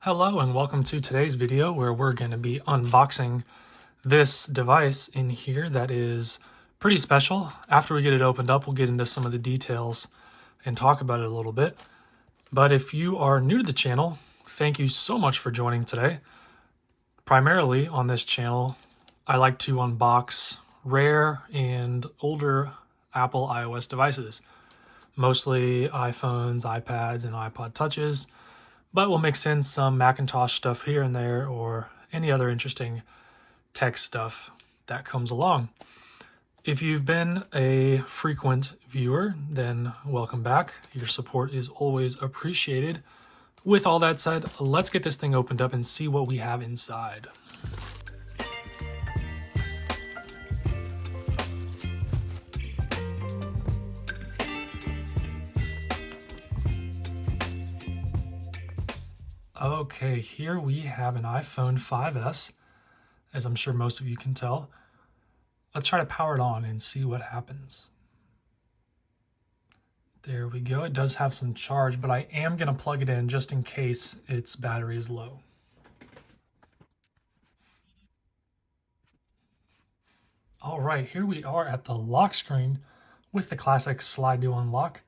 Hello and welcome to today's video where we're going to be unboxing this device in here that is pretty special. After we get it opened up, we'll get into some of the details and talk about it a little bit. But if you are new to the channel, thank you so much for joining today. Primarily on this channel, I like to unbox rare and older Apple iOS devices, mostly iPhones, iPads, and iPod Touches. But we'll mix in some Macintosh stuff here and there or any other interesting tech stuff that comes along. If you've been a frequent viewer, then welcome back. Your support is always appreciated. With all that said, let's get this thing opened up and see what we have inside. Okay, here we have an iPhone 5S, as I'm sure most of you can tell. Let's try to power it on and see what happens. There we go. It does have some charge, but I am going to plug it in just in case its battery is low. All right, here we are at the lock screen with the classic slide to unlock.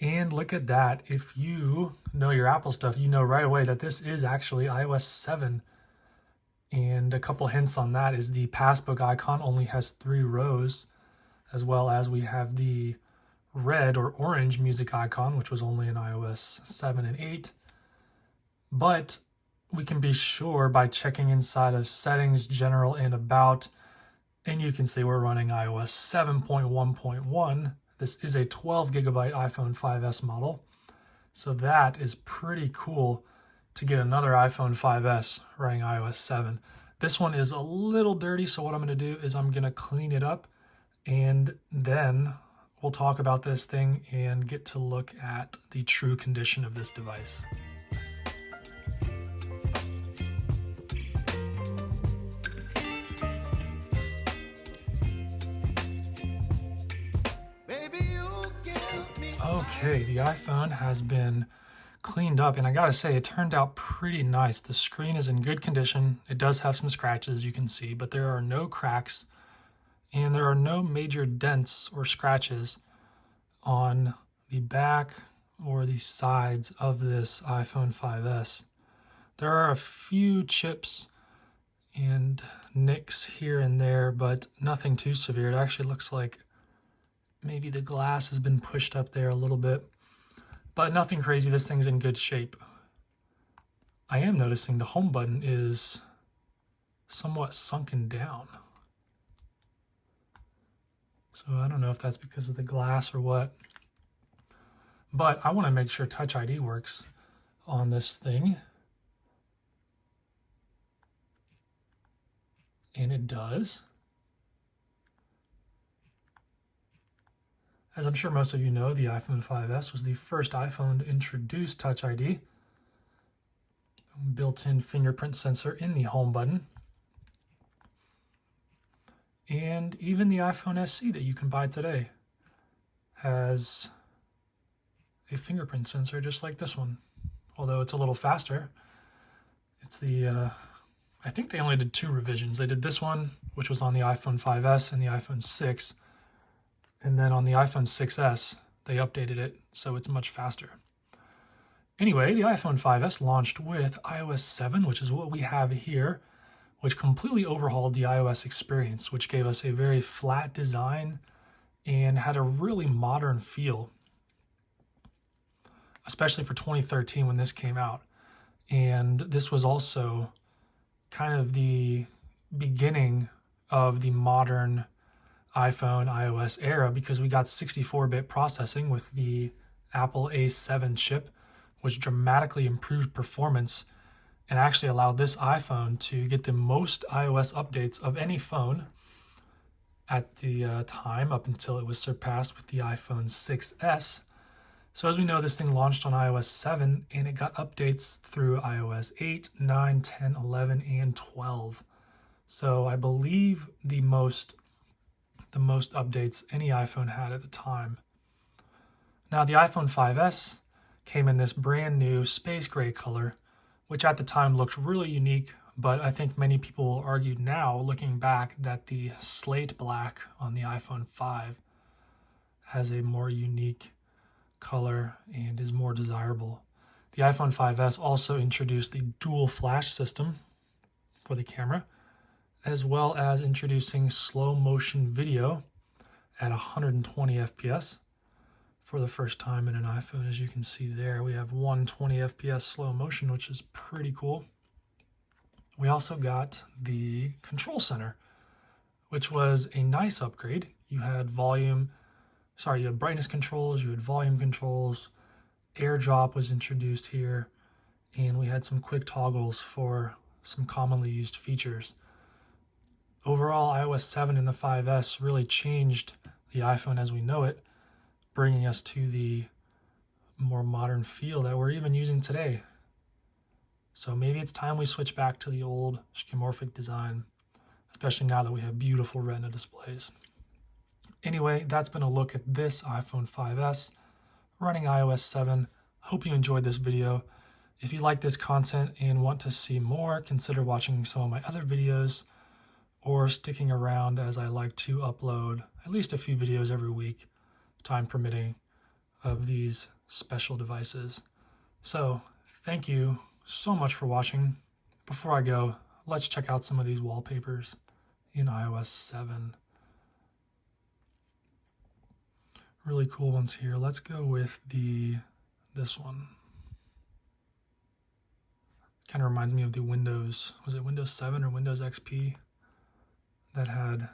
And look at that. If you know your Apple stuff, you know right away that this is actually iOS 7. And a couple hints on that is the passbook icon only has 3 rows, as well as we have the red or orange music icon, which was only in iOS 7 and 8. But we can be sure by checking inside of settings, general, and about, and you can see we're running iOS 7.1.1. This is a 12 gigabyte iPhone 5S model. So that is pretty cool to get another iPhone 5S running iOS 7. This one is a little dirty, so what I'm going to do is I'm going to clean it up, and then we'll talk about this thing and get to look at the true condition of this device. Okay, the iPhone has been cleaned up, and I gotta say, it turned out pretty nice. The screen is in good condition. It does have some scratches, you can see, but there are no cracks, and there are no major dents or scratches on the back or the sides of this iPhone 5S. There are a few chips and nicks here and there, but nothing too severe. It actually looks like maybe the glass has been pushed up there a little bit, but nothing crazy. This thing's in good shape. I am noticing the home button is somewhat sunken down. So I don't know if that's because of the glass or what, but I want to make sure Touch ID works on this thing. And it does. As I'm sure most of you know, the iPhone 5S was the first iPhone to introduce Touch ID. Built-in fingerprint sensor in the home button. And even the iPhone SE that you can buy today has a fingerprint sensor just like this one, although it's a little faster. It's the, I think they only did 2 revisions. They did this one, which was on the iPhone 5S and the iPhone 6. And then on the iPhone 6S, they updated it, so it's much faster. Anyway, the iPhone 5S launched with iOS 7, which is what we have here, which completely overhauled the iOS experience, which gave us a very flat design and had a really modern feel, especially for 2013 when this came out. And this was also kind of the beginning of the modern iPhone iOS era, because we got 64-bit processing with the Apple A7 chip, which dramatically improved performance and actually allowed this iPhone to get the most iOS updates of any phone at the time, up until it was surpassed with the iPhone 6S. So as we know, this thing launched on iOS 7 and it got updates through iOS 8, 9, 10, 11, and 12. So I believe the most updates any iPhone had at the time. Now the iPhone 5S came in this brand new space gray color, which at the time looked really unique, but I think many people will argue now, looking back, that the slate black on the iPhone 5 has a more unique color and is more desirable. The iPhone 5S also introduced the dual flash system for the camera, as well as introducing slow motion video at 120 FPS for the first time in an iPhone. As you can see there, we have 120 FPS slow motion, which is pretty cool. We also got the control center, which was a nice upgrade. You had you had brightness controls, you had volume controls, AirDrop was introduced here, and we had some quick toggles for some commonly used features. Overall, iOS 7 and the 5S really changed the iPhone as we know it, bringing us to the more modern feel that we're even using today. So maybe it's time we switch back to the old skeuomorphic design, especially now that we have beautiful Retina displays. Anyway, that's been a look at this iPhone 5S running iOS 7. Hope you enjoyed this video. If you like this content and want to see more, consider watching some of my other videos or sticking around, as I like to upload at least a few videos every week, time permitting, of these special devices. So thank you so much for watching. Before I go, let's check out some of these wallpapers in iOS 7. Really cool ones here. Let's go with this one. Kind of reminds me of the Windows, was it Windows 7 or Windows XP that had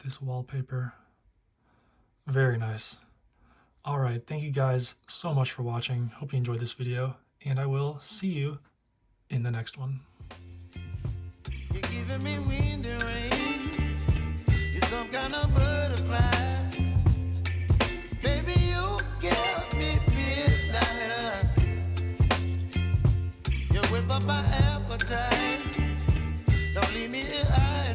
this wallpaper? Very nice. All right, thank you guys so much for watching. Hope you enjoyed this video, and I will see you in the next one. You're giving me wind and rain. You're some kind of butterfly. Baby, you give me midnight. You whip up my appetite. Don't leave me here.